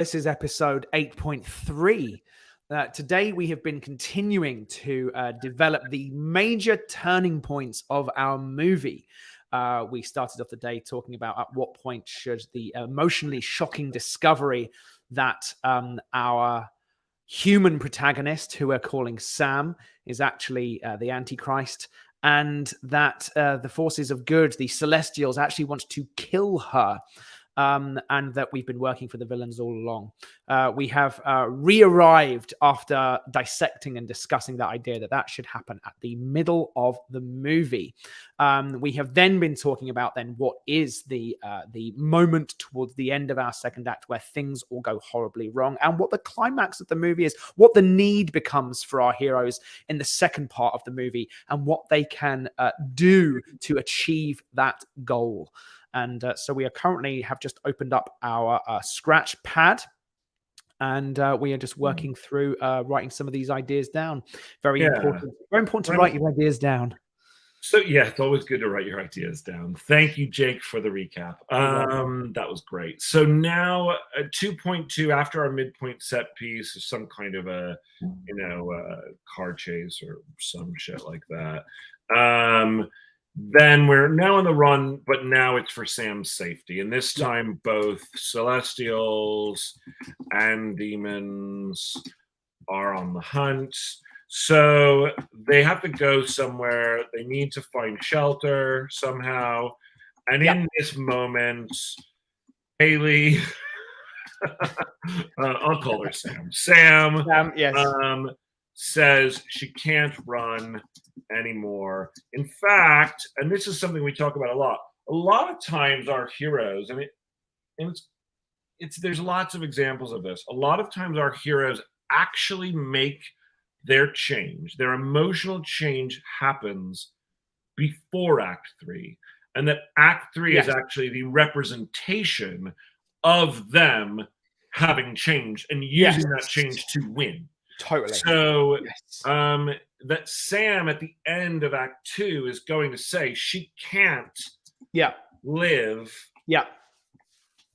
This is episode 8.3. Today we have been continuing to develop the major turning points of our movie. We started off the day talking about at what point should the emotionally shocking discovery that our human protagonist, who we're calling Sam, is actually the Antichrist, and that the forces of good, the Celestials, actually want to kill her. And that we've been working for the villains all along. We have re-arrived after dissecting and discussing that idea that should happen at the middle of the movie. We have then been talking about then what is the moment towards the end of our second act where things all go horribly wrong, and what the climax of the movie is, what the need becomes for our heroes in the second part of the movie, and what they can do to achieve that goal. And so we are currently have just opened up our scratch pad, and we are just working through writing some of these ideas down. Very important to write your ideas down. So yeah, it's always good to write your ideas down. Thank you, Jake, for the recap. That was great. So now 2.2, after our midpoint set piece, is some kind of a car chase or some shit like that. Then we're now on the run, but now it's for Sam's safety. And this time, both Celestials and demons are on the hunt. So they have to go somewhere. They need to find shelter somehow. And in this moment, Haley, I'll call her Sam. Sam says she can't run anymore. In fact, and this is something we talk about a lot of times our heroes, there's lots of examples of this. A lot of times our heroes actually make their change. Their emotional change happens before Act 3. And that Act 3 is actually the representation of them having changed and using that change to win. Totally. So that Sam at the end of Act 2 is going to say she can't live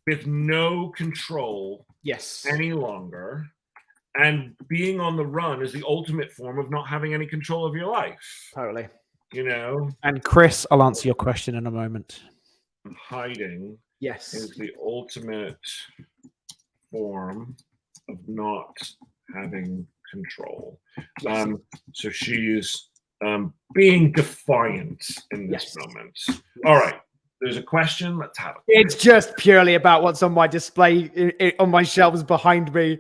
with no control any longer. And being on the run is the ultimate form of not having any control of your life. Totally. And Chris, I'll answer your question in a moment. Hiding is the ultimate form of not having control. So she's being defiant in this moment. All right. There's a question. Let's have it. It's just purely about what's on my display on my shelves behind me.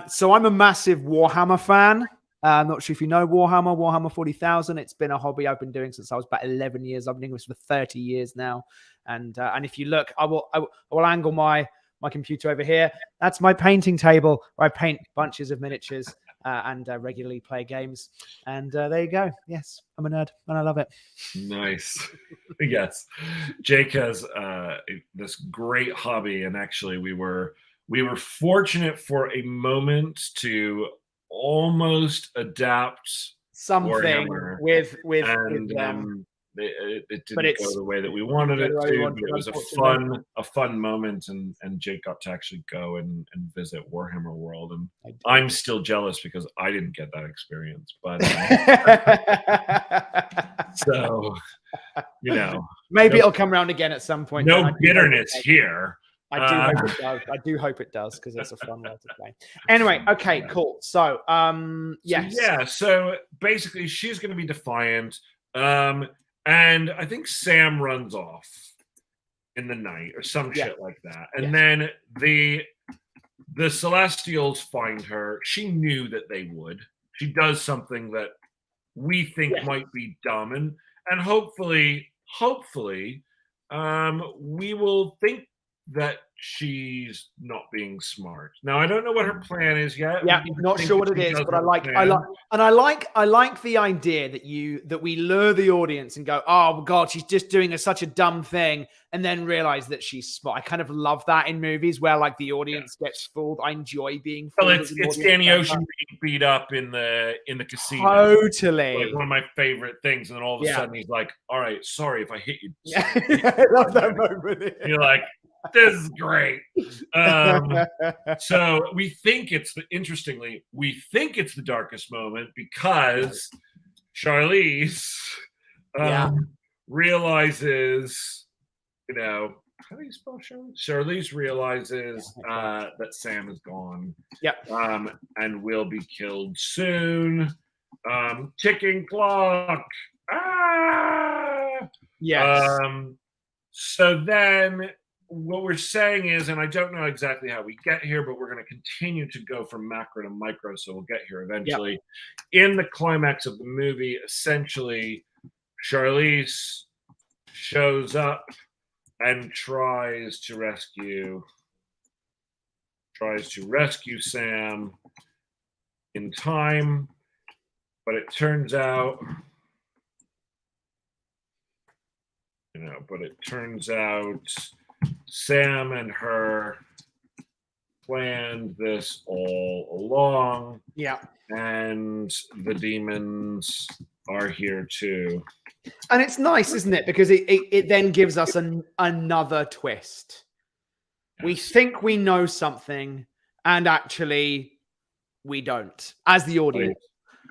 So I'm a massive Warhammer fan. I'm not sure if you know Warhammer 40,000. It's been a hobby I've been doing since I was about 11 years. I've been doing this for 30 years now. And if you look, I will angle my computer over here. That's my painting table where I paint bunches of miniatures and regularly play games. And there you go. Yes, I'm a nerd and I love it. Nice. Yes. Jake has this great hobby. And actually we were fortunate for a moment to almost adapt something Warhammer with it didn't go the way that we wanted it to, but it was a fun moment, and Jake got to actually go and visit Warhammer World, and I'm still jealous because I didn't get that experience, but so maybe it'll come around again at some point. No bitterness here. I do hope it does because it's a fun way to play. Anyway, okay, cool. So so basically she's going to be defiant. And I think Sam runs off in the night or some shit like that. And then the Celestials find her. She knew that they would. She does something that we think might be dumb. And hopefully, we will think that she's not being smart. Now I don't know what her plan is yet. Yeah, not sure what it is, but I like the idea that we lure the audience and go, oh God, she's just doing such a dumb thing, and then realize that she's smart. I kind of love that in movies where like the audience gets fooled. I enjoy being fooled. Well, it's Danny Ocean being beat up in the casino. Totally. Like one of my favorite things, and then all of a sudden he's like, all right, sorry if I hit you. I love that moment. You're like, This is great. So we think it's we think it's the darkest moment because Charlize realizes, how do you spell Charlize? Charlize realizes that Sam is gone. Yep. And will be killed soon. Ticking clock. Yes. So then what we're saying is, and I don't know exactly how we get here, but we're going to continue to go from macro to micro, so we'll get here eventually. Yep. In the climax of the movie, essentially, Charlize shows up and tries to rescue Sam in time, but it turns out Sam and her planned this all along. Yeah. And the demons are here too. And it's nice, isn't it? Because it then gives us another twist. Yes. We think we know something, and actually we don't, as the audience.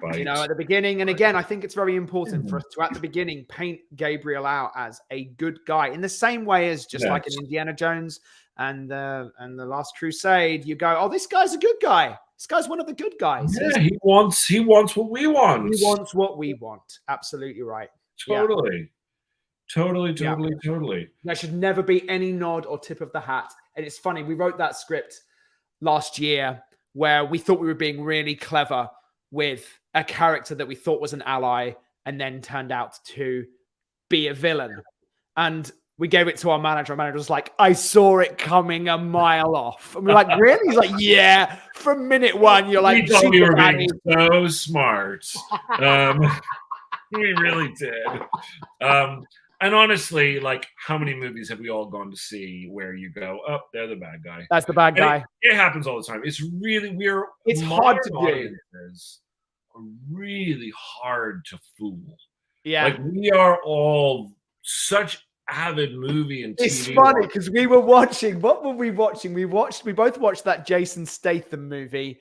Right. At the beginning. And again, I think it's very important for us to, at the beginning, paint Gabriel out as a good guy in the same way as just like in Indiana Jones and the Last Crusade. You go, oh, this guy's a good guy. This guy's one of the good guys. Yeah, he wants what we want. He wants what we want. Absolutely right. Totally. Yeah. Totally. There should never be any nod or tip of the hat. And it's funny, we wrote that script last year where we thought we were being really clever with a character that we thought was an ally and then turned out to be a villain. And we gave it to our manager. Our manager was like, I saw it coming a mile off. And we're like, really? He's like, yeah. From minute one, you're like, we thought we were being so smart. We really did. And honestly, like, how many movies have we all gone to see where you go, oh, they're the bad guy? That's the bad guy. It happens all the time. It's really, it's hard to do. Are really hard to fool. Yeah. Like, we are all such avid movie and TV. It's funny because we were watching, what were we watching? We both watched that Jason Statham movie.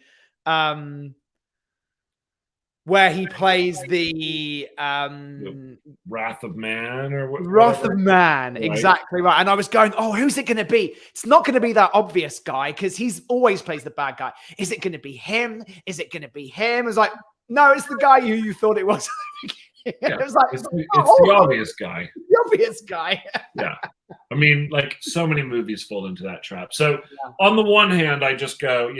Where he plays the Wrath of Man or what? Wrath of Man, right. Exactly right. And I was going, oh, who's it going to be? It's not going to be that obvious guy because he's always plays the bad guy. Is it going to be him? Is it going to be him? It's like, no, it's the guy who you thought it was. Yeah, it was like, it's the obvious guy. The obvious guy. Yeah. I mean, like, so many movies fall into that trap. So on the one hand, I just go,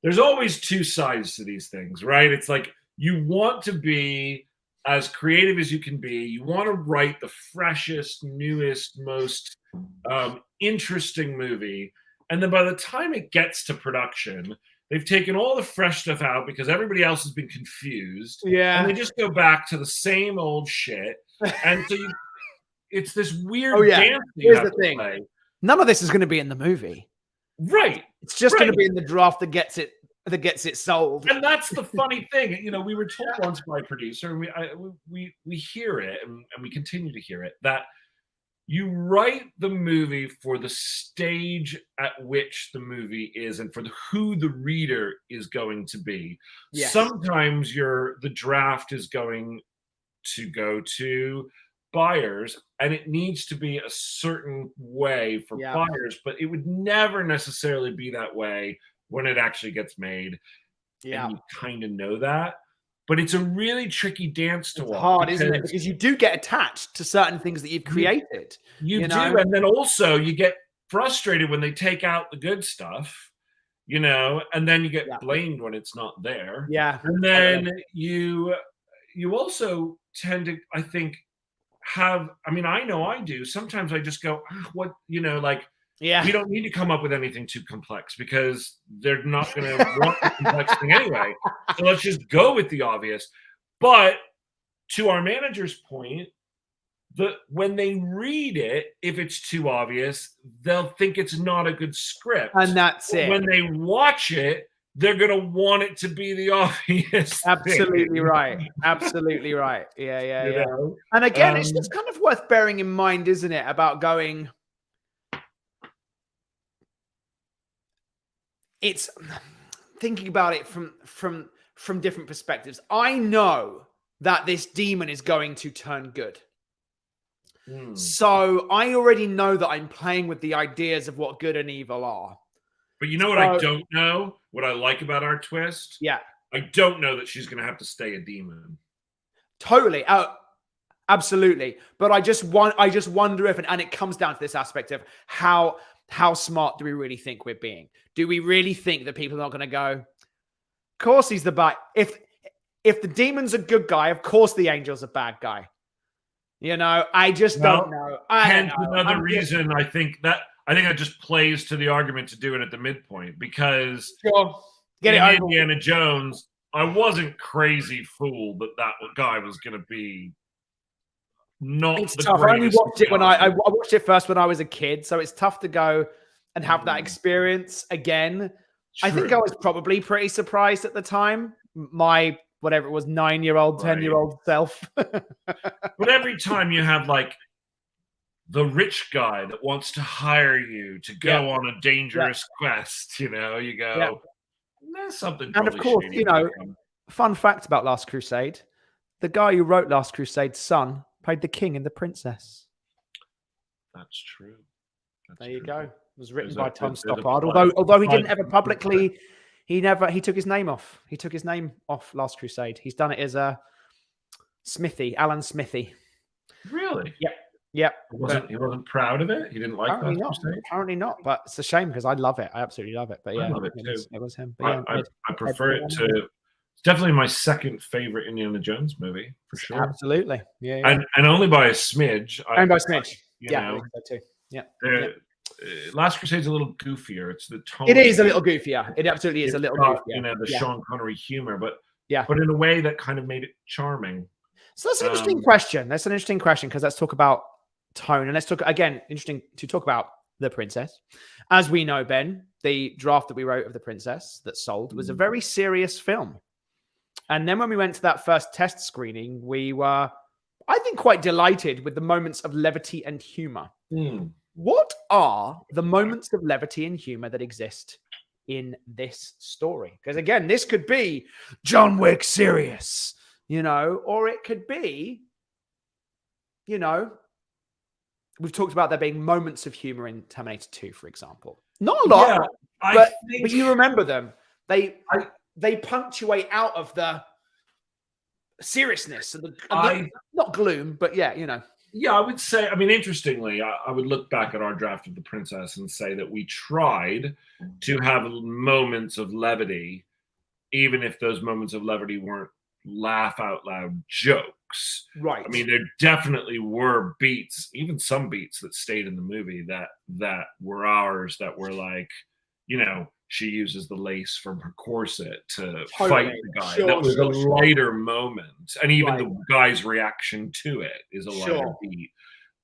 there's always two sides to these things, right? It's like you want to be as creative as you can be. You want to write the freshest, newest, most interesting movie. And then by the time it gets to production, they've taken all the fresh stuff out because everybody else has been confused. Yeah. And they just go back to the same old shit. And so it's this weird dance Here's the thing. Play. None of this is going to be in the movie. Right. It's just going to be in the draft that gets it sold. And that's the funny thing. We were told once by a producer, and we hear it, and we continue to hear it, that you write the movie for the stage at which the movie is and for who the reader is going to be. Yes. Sometimes the draft is going to go to buyers, and it needs to be a certain way for buyers, but it would never necessarily be that way when it actually gets made. Yeah. And you kind of know that. But it's a really tricky dance to walk. It's hard, isn't it? Because you do get attached to certain things that you've created. You do. And then also you get frustrated when they take out the good stuff, and then you get blamed when it's not there. Yeah. And then you also tend to, I think, I know I do. Sometimes I just go, we don't need to come up with anything too complex because they're not going to want the complex thing anyway. So let's just go with the obvious. But to our manager's point, when they read it, if it's too obvious, they'll think it's not a good script. And that's it. When they watch it, they're going to want it to be the obvious Absolutely thing. Right. Absolutely right. Yeah. And again, it's just kind of worth bearing in mind, isn't it, about going, it's thinking about it from different perspectives. I know that this demon is going to turn good. So I already know that I'm playing with the ideas of what good and evil are. But you know what I don't know? What I like about our twist? Yeah. I don't know that she's going to have to stay a demon. Totally. Absolutely. But I just wonder if, and it comes down to this aspect of how smart do we really think we're being? Do we really think that people are not going to go, of course he's the bad. If the demon's a good guy, of course the angel's a bad guy. I just don't know. I don't know. Another reason I think that just plays to the argument to do it at the midpoint, because Get in it Indiana Jones, I wasn't crazy fooled that guy was going to be not it's the tough. I only greatest watched it when I watched it first when I was a kid, so it's tough to go and have that experience again. True. I think I was probably pretty surprised at the time. My whatever it was, 9-year-old, 10-year-old self. But every time you have like the rich guy that wants to hire you to go on a dangerous quest, you go, there's something. And of course, fun fact about Last Crusade: the guy who wrote Last Crusade's son played the king and the princess. That's true. There you go. It was written by Tom Stoppard. Although he didn't ever publicly, he took his name off. He took his name off Last Crusade. He's done it as a Alan Smithy. Really? Yep. He wasn't proud of it. He didn't like Last Crusade. Apparently not. But it's a shame because I love it. I absolutely love it. But yeah, I love it too. It was him. But I prefer it to. It's definitely my second favorite Indiana Jones movie for sure. Absolutely. Yeah. And only by a smidge. Only by a smidge. I think so too. Yeah. Last Crusade's a little goofier. It's the tone. It is a little goofier. It absolutely is a little goofier. The Sean Connery humor, but in a way that kind of made it charming. So that's an interesting question. That's an interesting question because let's talk about tone and let's talk again. Interesting to talk about The Princess. As we know, Ben, the draft that we wrote of The Princess that sold was a very serious film. And then when we went to that first test screening, we were, I think, quite delighted with the moments of levity and humor. What are the moments of levity and humor that exist in this story? Because again, this could be John Wick serious, or it could be, we've talked about there being moments of humor in Terminator 2, for example. Not a lot, but you remember them. They punctuate out of the seriousness and not gloom, but Yeah, I would say, interestingly, I would look back at our draft of The Princess and say that we tried to have moments of levity, even if those moments of levity weren't laugh out loud jokes. Right. There definitely were beats, even some beats that stayed in the movie that were ours, that were like, she uses the lace from her corset to fight the guy. That was a lighter moment. And even the guy's reaction to it is a lighter beat.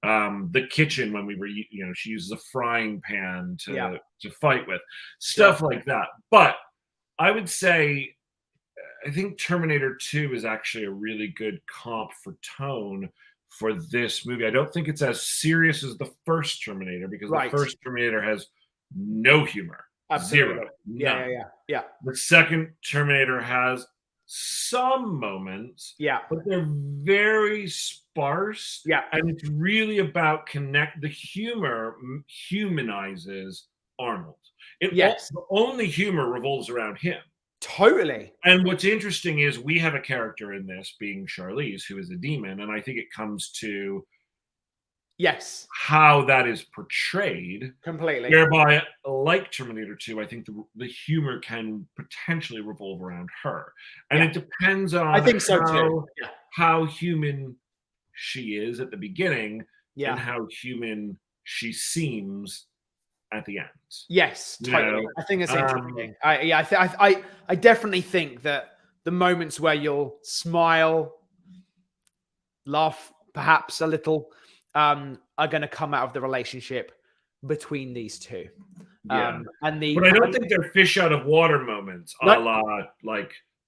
The kitchen, when we were, she uses a frying pan to fight with. Stuff like that. But I would say, I think Terminator 2 is actually a really good comp for tone for this movie. I don't think it's as serious as the first Terminator, because the first Terminator has no humor. Absolutely. Zero. Yeah. The second Terminator has some moments, but they're very sparse. And it's really about the humor humanizes Arnold. The only humor revolves around him. Totally. And what's interesting is we have a character in this being Charlize, who is a demon, and I think it comes to how that is portrayed completely, whereby, like Terminator 2, I think the humor can potentially revolve around her, and it depends on how human she is at the beginning and how human she seems at the end. Yes, totally. I think it's interesting. I definitely think that the moments where you'll smile, laugh, perhaps a little, are going to come out of the relationship between these two. But I don't think they're fish out of water moments, a la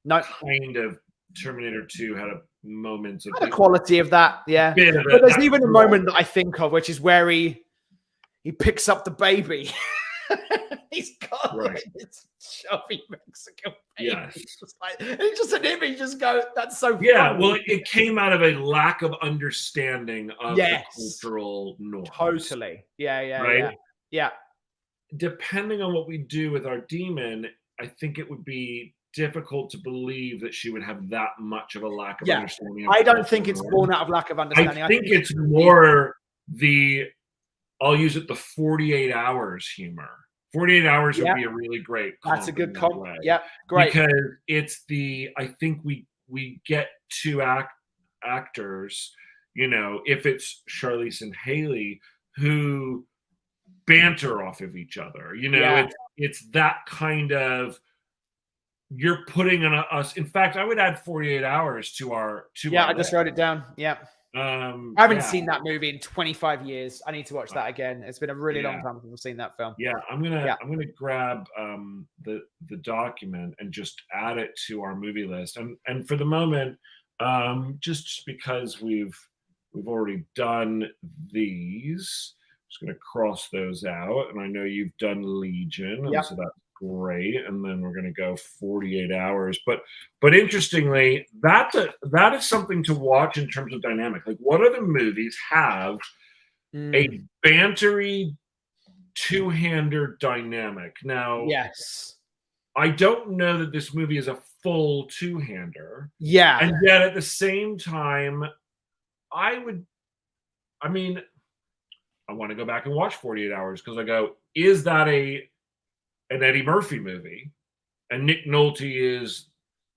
kind of Terminator 2 had a moment of the quality of that. Yeah, but there's even a moment that I think of, which is where he picks up the baby He's got Right. like this chubby Mexican baby. Yes. And it's just an image just go, that's so Yeah, funny. well, it came out of a lack of understanding of the Yes. cultural norms. Totally. Yeah. Right? Yeah. Depending on what we do with our demon, I think it would be difficult to believe that she would have that much of a lack of understanding. I don't think it's born out of lack of understanding. I think it's more I'll use it, the 48 hours humor. 48 hours would be a really great comp. That's a good comp. Yeah, great. Because it's I think we get two actors, if it's Charlize and Haley, who banter off of each other. It's that kind of, you're putting on us. In fact, I would add 48 hours to our I just wrote it down. Yeah. I haven't seen that movie in 25 years. I need to watch that again. It's been a really long time since I've seen that film. Yeah, I'm gonna grab the document and just add it to our movie list. And for the moment, just because we've already done these, I'm just gonna cross those out. And I know you've done Legion, so that's great. And then we're gonna go 48 hours. But interestingly, that is something to watch in terms of dynamic. Like, what other movies have a bantery two-hander dynamic? Now, I don't know that this movie is a full two-hander. Yeah. And yet at the same time, I want to go back and watch 48 Hours because I go, is that an Eddie Murphy movie? And Nick Nolte is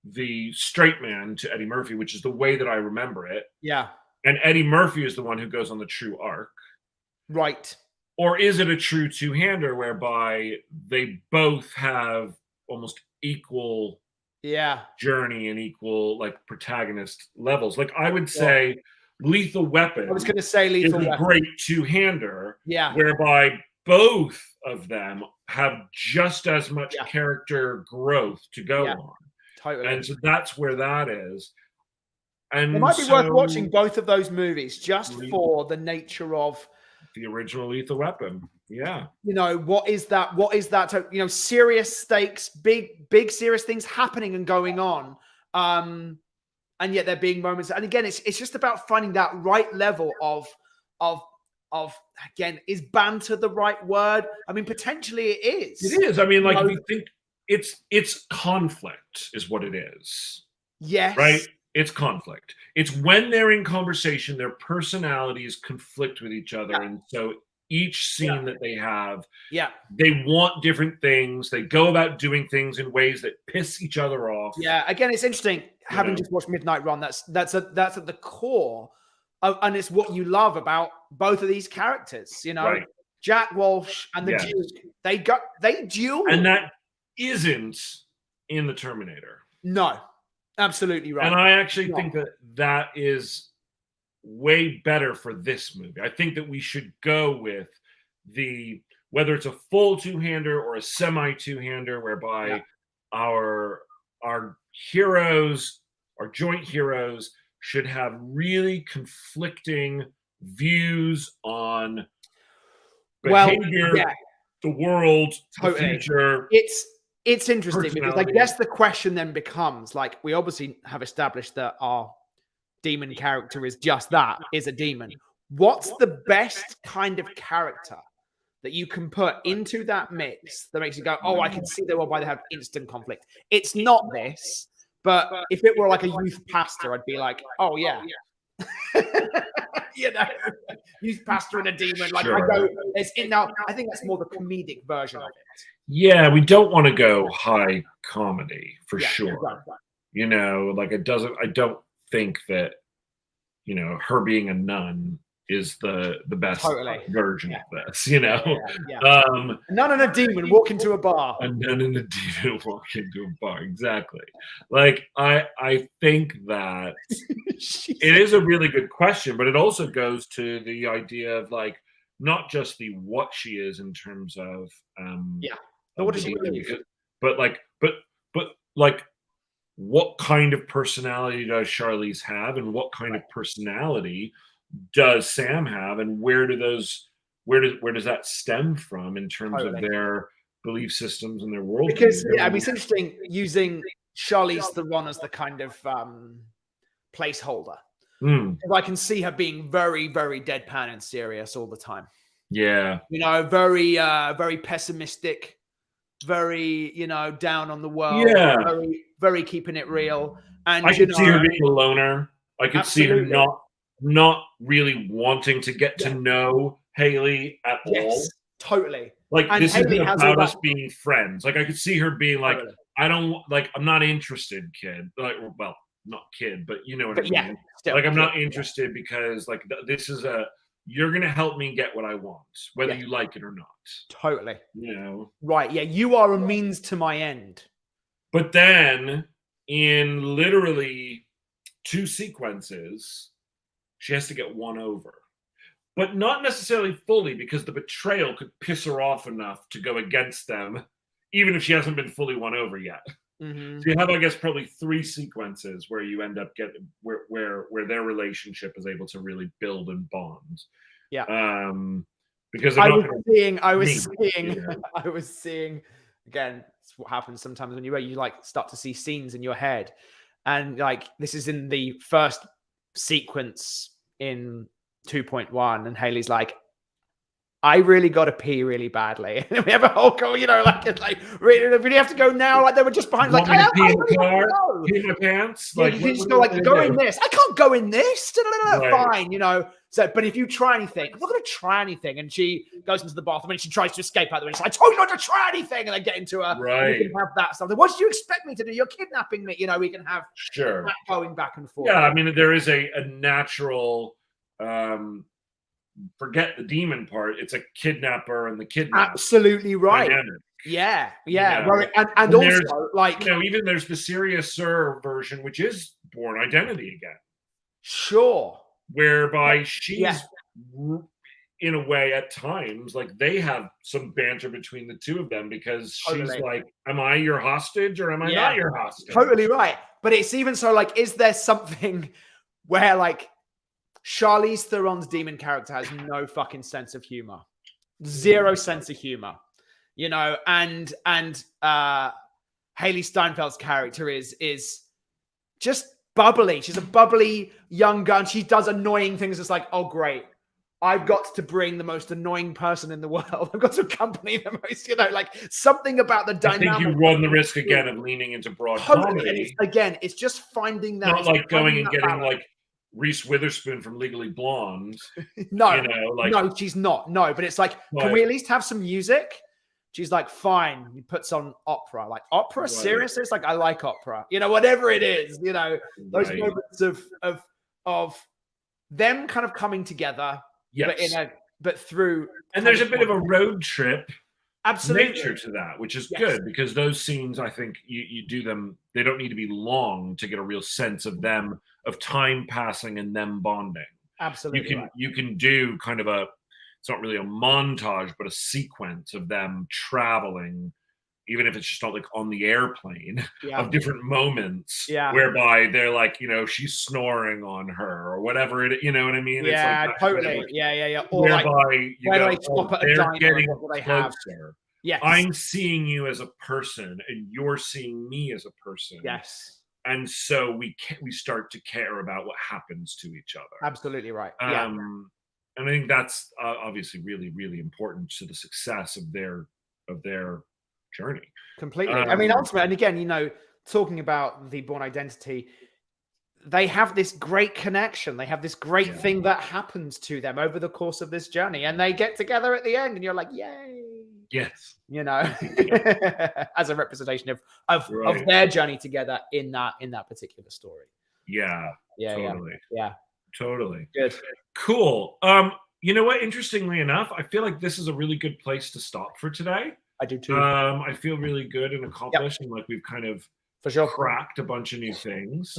the straight man to Eddie Murphy, which is the way that I remember it. Yeah. And Eddie Murphy is the one who goes on the true arc. Right. Or is it a true two-hander whereby they both have almost equal journey and equal protagonist levels? Like, I would say Lethal Weapon. I was going to say Lethal Weapon. A great two-hander. Yeah. Whereby both of them have just as much character growth to go on. Totally. And so that's where that is. And it might be worth watching both of those movies just for the nature of the original Lethal Weapon. Yeah. What is that? Serious stakes, big serious things happening and going on. And yet there being moments. And again, it's just about finding that right level of again, is banter the right word? I mean, potentially it is. It is. I mean, if you think it's conflict is what it is. Yes. Right? It's conflict. It's when they're in conversation, their personalities conflict with each other. And so each scene that they have, they want different things. They go about doing things in ways that piss each other off. Yeah. Again, it's interesting having just watched Midnight Run. That's at the core and it's what you love about both of these characters, Right. Jack Walsh and the Duke. They duel. And that isn't in the Terminator. No. Absolutely right. And I actually think that is way better for this movie. I think that we should go with whether it's a full two-hander or a semi two-hander, whereby our heroes, our joint heroes, should have really conflicting views on behavior, the world, the future. It's interesting because I guess the question then becomes, we obviously have established that our demon character is just that, is a demon. What's the best kind of character that you can put into that mix that makes you go, oh, I can see why they have instant conflict? It's not this, but if it were like a youth pastor, I'd be like, oh, yeah. Youth pastor and a demon. I think that's more the comedic version of it. Yeah, we don't want to go high comedy for sure. Right. I don't think that, her being a nun is the best version of this, A nun and a demon walk into a bar. A nun and a demon walk into a bar, exactly. I think that it is a really good question, but it also goes to the idea of not just the what she is in terms of but what does she believe? But what kind of personality does Charlize have, and what kind of personality does Sam have, and where do those where does that stem from in terms of Totally. their belief systems and their worldview? Because I mean, it's interesting using Charlize Theron as the kind of placeholder. Because I can see her being very, very deadpan and serious all the time. Yeah. You know, very, very pessimistic, very, you know, down on the world. Yeah. Very, very keeping it real. And I could see her being a loner. I could see her not really wanting to get to know Haley at all. Totally. Like, and this Haley isn't about us being friends. Like, I could see her being like, I'm not interested, kid. Like, well, not kid, but you know what I mean. Still, like, I'm not interested because like this is you're gonna help me get what I want, whether you like it or not. Totally. You know. Right. Yeah. You are a means to my end. But then, in literally 2 sequences, she has to get won over. But not necessarily fully, because the betrayal could piss her off enough to go against them, even if she hasn't been fully won over yet. So you have, I guess, probably 3 sequences where you end up getting where their relationship is able to really build and bond. Yeah. Because I was seeing again. It's what happens sometimes when you like start to see scenes in your head, and like this is in the first sequence in 2.1, and Haley's like, I really got to pee really badly. And we have a whole go, you know, like really have to go now. Like they were just behind, like, I pee in the car, pee in my pants. Like you just go, like, go in this. I can't go in this. Right. Fine, you know. So, but if you try anything, I'm not going to try anything. And she goes into the bathroom and she tries to escape out the way. She's like, I told you not to try anything. And they get into her. Right. We can have that stuff. What did you expect me to do? You're kidnapping me. You know, we can have that going back and forth. Yeah, I mean, there is a natural. Forget the demon part. It's a kidnapper and the kidnapper. Absolutely right. Dynamic. Yeah. Well, and also, like, you know, even there's the seriouser version, which is Born Identity again. Sure. Whereby she's, in a way, at times, like they have some banter between the two of them because she's like, am I your hostage or am I not your hostage? Totally right. But it's even so, like, is there something where, like, Charlize Theron's demon character has no fucking sense of humor, 0 sense of humor, you know, and Haley Steinfeld's character is just bubbly. She's a bubbly young gun. She does annoying things. It's like, oh great, I've got to bring the most annoying person in the world. I've got to accompany the most, you know, like something about the dynamic. I think you run the risk again of leaning into broad comedy. It's just finding that. Not like going and getting balance. Like Reese Witherspoon from Legally Blonde. No, you know, like, no, she's not. No, but it's like, can we at least have some music? She's like, fine. He puts on opera. Like, opera? Right. Seriously? It's like, I like opera. You know, whatever it is, you know, those moments of them kind of coming together, but through. And there's a bit of a road trip nature to that, which is good because those scenes, I think you do them, they don't need to be long to get a real sense of them, of time passing and them bonding. Absolutely. You can do kind of it's not really a montage, but a sequence of them traveling, even if it's just not like on the airplane, of different moments whereby they're like, you know, she's snoring on her or whatever it, you know what I mean? Yeah, it's like totally. Kind of Or whereby like, where do they stop at a diner? Getting what do they have? Yes. I'm seeing you as a person and you're seeing me as a person. Yes. And so we start to care about what happens to each other. Absolutely right. And I think that's obviously really, really important to the success of their journey. Completely. I mean, ultimately, and again, you know, talking about the Born Identity, they have this great connection. They have this great thing that happens to them over the course of this journey, and they get together at the end, and you're like, yay! Yes, you know, as a representation of their journey together in that particular story. Yeah. Totally. Good. Cool. You know what? Interestingly enough, I feel like this is a really good place to stop for today. I do too. I feel really good and accomplished, and like we've kind of cracked a bunch of new things.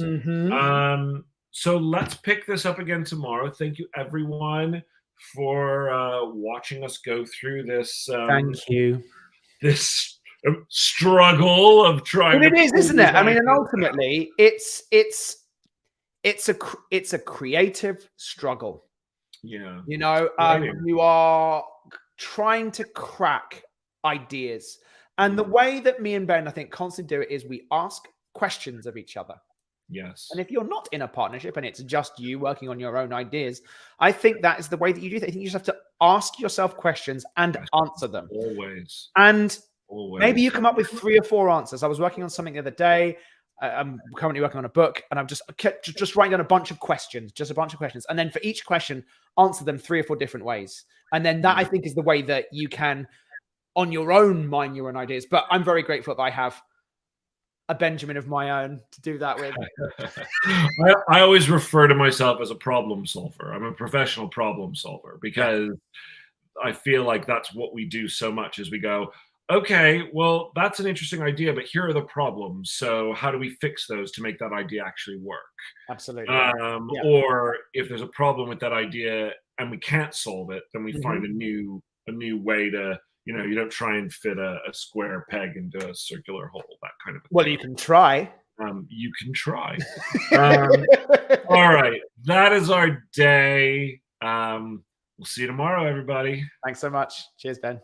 So let's pick this up again tomorrow. Thank you, everyone, for watching us go through this. Thank you. This struggle of trying. But it is, isn't it? I mean, and ultimately, it's a creative struggle. Yeah. You know, you are trying to crack ideas. And the way that me and Ben, I think, constantly do it is we ask questions of each other. Yes. And if you're not in a partnership and it's just you working on your own ideas, I think that is the way that you do that. I think you just have to ask yourself questions and answer them. Always. And Always. maybe you come up with 3 or 4 answers. I was working on something the other day. I'm currently working on a book, and I'm just writing down a bunch of questions, and then for each question, answer them 3 or 4 different ways. And then that, I think, is the way that you can, on your own, mine your own ideas. But I'm very grateful that I have a Benjamin of my own to do that with. I always refer to myself as a problem solver. I'm a professional problem solver because I feel like that's what we do so much is we go, okay, well, that's an interesting idea, but here are the problems. So how do we fix those to make that idea actually work? Absolutely. Or if there's a problem with that idea and we can't solve it, then we find a new way to, you don't try and fit a square peg into a circular hole, that kind of thing. Well, you can try. You can try. All right. That is our day. We'll see you tomorrow, everybody. Thanks so much. Cheers, Ben.